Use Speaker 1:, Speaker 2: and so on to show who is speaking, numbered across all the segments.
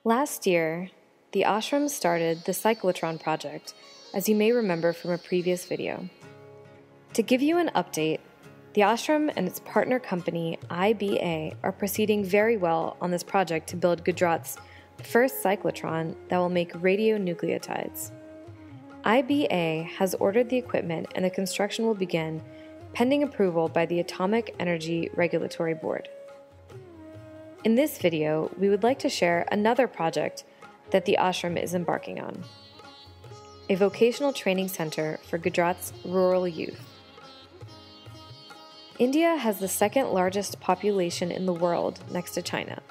Speaker 1: Last year, the ashram started the cyclotron project, as you may remember from a previous video. To give you an update, the ashram and its partner company, IBA, are proceeding very well on this project to build Gujarat's first cyclotron that will make radionucleotides. IBA has ordered the equipment and the construction will begin pending approval by the Atomic Energy Regulatory Board. In this video, we would like to share another project that the ashram is embarking on, a vocational training center for Gujarat's rural youth. India has the second largest population in the world next to China.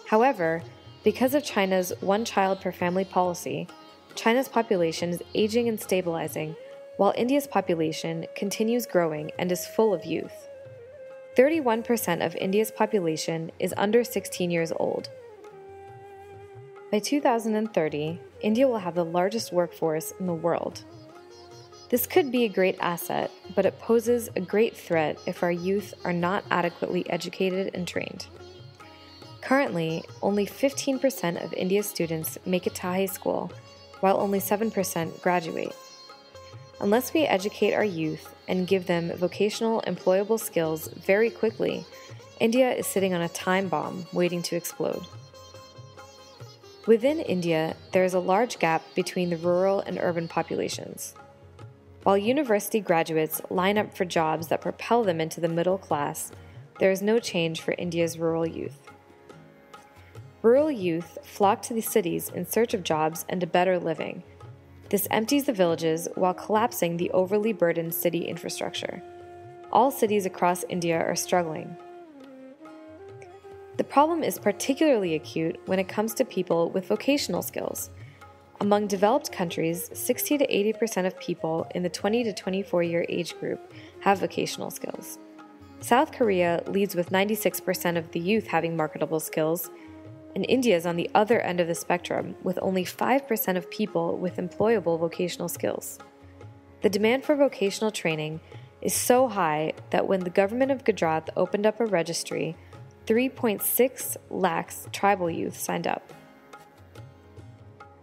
Speaker 1: However, because of China's one-child per family policy, China's population is aging and stabilizing, while India's population continues growing and is full of youth. 31% of India's population is under 16 years old. By 2030, India will have the largest workforce in the world. This could be a great asset, but it poses a great threat if our youth are not adequately educated and trained. Currently, only 15% of India's students make it to high school, while only 7% graduate. Unless we educate our youth and give them vocational employable skills very quickly, India is sitting on a time bomb waiting to explode. Within India, there is a large gap between the rural and urban populations. While university graduates line up for jobs that propel them into the middle class, there is no change for India's rural youth. Rural youth flock to the cities in search of jobs and a better living. This empties the villages while collapsing the overly burdened city infrastructure. All cities across India are struggling. The problem is particularly acute when it comes to people with vocational skills. Among developed countries, 60 to 80% of people in the 20 to 24-year age group have vocational skills. South Korea leads with 96% of the youth having marketable skills, and India is on the other end of the spectrum with only 5% of people with employable vocational skills. The demand for vocational training is so high that when the government of Gujarat opened up a registry, 3.6 lakhs tribal youth signed up.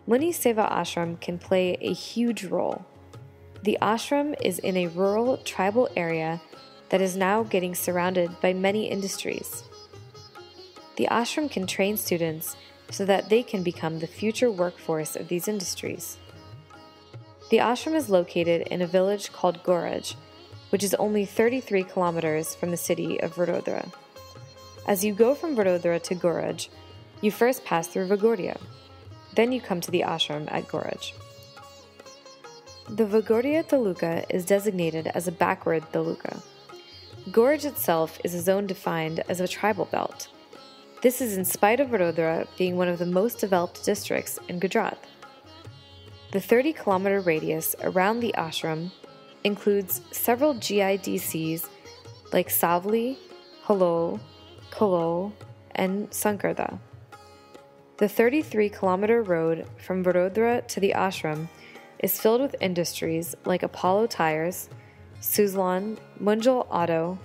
Speaker 1: Muni Seva Ashram can play a huge role. The ashram is in a rural tribal area that is now getting surrounded by many industries. The ashram can train students so that they can become the future workforce of these industries. The ashram is located in a village called Goraj, which is only 33 kilometers from the city of Vadodara. As you go from Vadodara to Goraj, you first pass through Vaghodia. Then you come to the ashram at Goraj. The Vaghodia Taluka is designated as a backward taluka. Goraj itself is a zone defined as a tribal belt. This is in spite of Vadodara being one of the most developed districts in Gujarat. The 30-kilometer radius around the ashram includes several GIDCs like Savli, Halol, Kolol, and Sankarda. The 33-kilometer road from Vadodara to the ashram is filled with industries like Apollo Tires, Suzlon, Munjal Auto,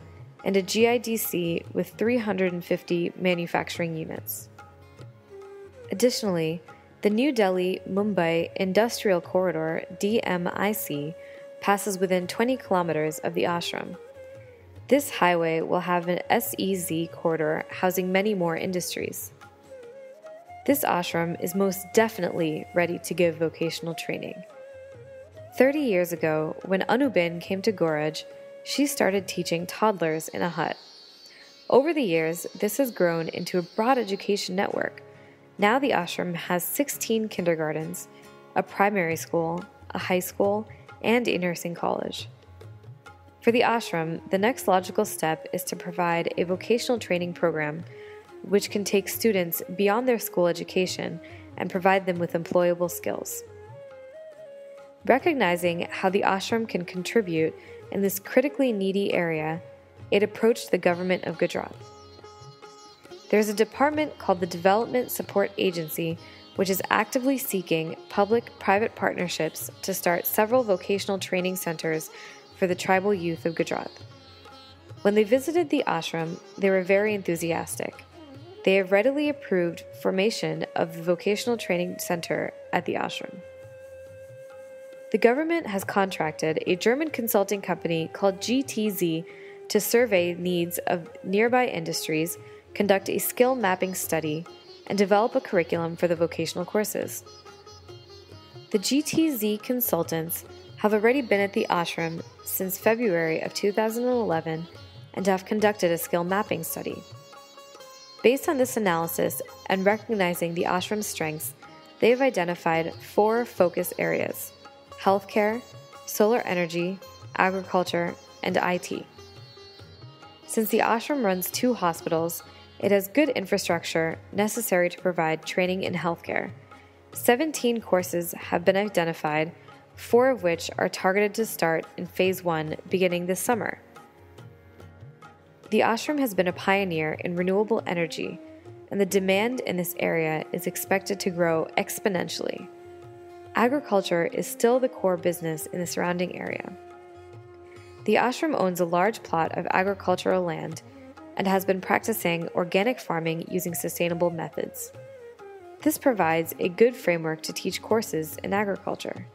Speaker 1: and a GIDC with 350 manufacturing units. Additionally, the New Delhi-Mumbai Industrial Corridor DMIC passes within 20 kilometers of the ashram. This highway will have an SEZ corridor housing many more industries. This ashram is most definitely ready to give vocational training. 30 years ago, when Anubin came to Goraj, she started teaching toddlers in a hut. Over the years, this has grown into a broad education network. Now the ashram has 16 kindergartens, a primary school, a high school, and a nursing college. For the ashram, the next logical step is to provide a vocational training program which can take students beyond their school education and provide them with employable skills. Recognizing how the ashram can contribute in this critically needy area, it approached the government of Gujarat. There's a department called the Development Support Agency, which is actively seeking public-private partnerships to start several vocational training centers for the tribal youth of Gujarat. When they visited the ashram, they were very enthusiastic. they have readily approved formation of the Vocational Training Center at the ashram. The government has contracted a German consulting company called GTZ to survey needs of nearby industries, conduct a skill mapping study, and develop a curriculum for the vocational courses. The GTZ consultants have already been at the ashram since February of 2011 and have conducted a skill mapping study. Based on this analysis and recognizing the ashram's strengths, they have identified 4 focus areas: healthcare, solar energy, agriculture, and IT. Since the ashram runs 2 hospitals, it has good infrastructure necessary to provide training in healthcare. 17 courses have been identified, 4 of which are targeted to start in Phase 1 beginning this summer. The ashram has been a pioneer in renewable energy, and the demand in this area is expected to grow exponentially. Agriculture is still the core business in the surrounding area. The ashram owns a large plot of agricultural land and has been practicing organic farming using sustainable methods. This provides a good framework to teach courses in agriculture.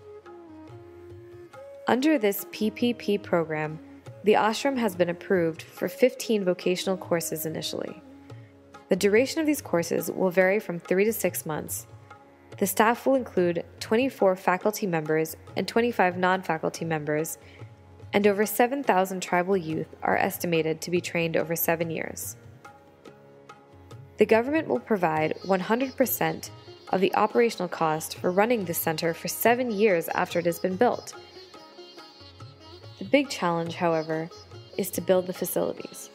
Speaker 1: Under this PPP program, the ashram has been approved for 15 vocational courses initially. The duration of these courses will vary from 3 to 6 months. The staff will include 24 faculty members and 25 non-faculty members, and over 7,000 tribal youth are estimated to be trained over 7 years. The government will provide 100% of the operational cost for running this center for 7 years after it has been built. The big challenge, however, is to build the facilities.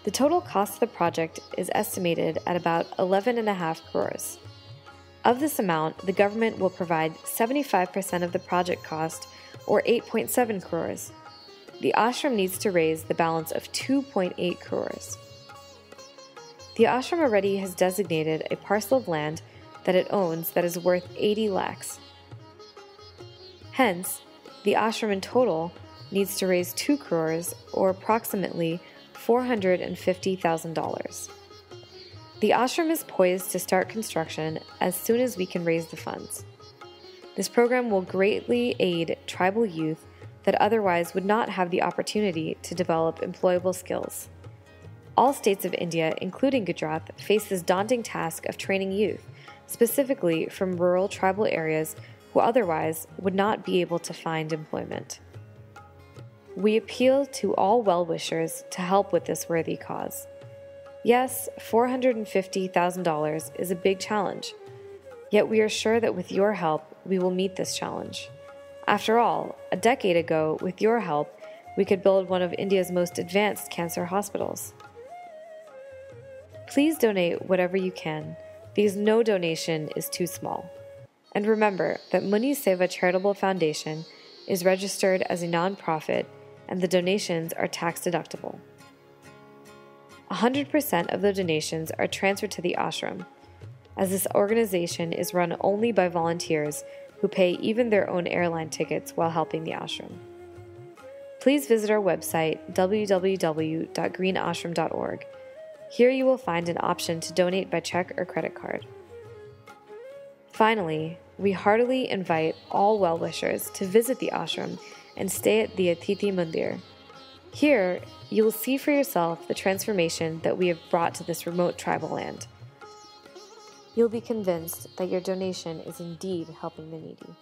Speaker 1: The total cost of the project is estimated at about 11.5 crores. Of this amount, the government will provide 75% of the project cost, or 8.7 crores. The ashram needs to raise the balance of 2.8 crores. The ashram already has designated a parcel of land that it owns that is worth 80 lakhs. Hence, the ashram in total needs to raise 2 crores, or approximately $450,000. The ashram is poised to start construction as soon as we can raise the funds. This program will greatly aid tribal youth that otherwise would not have the opportunity to develop employable skills. All states of India, including Gujarat, face this daunting task of training youth, specifically from rural tribal areas who otherwise would not be able to find employment. We appeal to all well-wishers to help with this worthy cause. Yes, $450,000 is a big challenge, yet we are sure that with your help, we will meet this challenge. After all, a decade ago, with your help, we could build one of India's most advanced cancer hospitals. Please donate whatever you can, because no donation is too small. And remember that Muni Seva Charitable Foundation is registered as a non-profit, and the donations are tax-deductible. 100% of the donations are transferred to the ashram, as this organization is run only by volunteers who pay even their own airline tickets while helping the ashram. Please visit our website, www.greenashram.org. Here you will find an option to donate by check or credit card. Finally, we heartily invite all well-wishers to visit the ashram and stay at the Atithi Mandir. Here, you will see for yourself the transformation that we have brought to this remote tribal land. You'll be convinced that your donation is indeed helping the needy.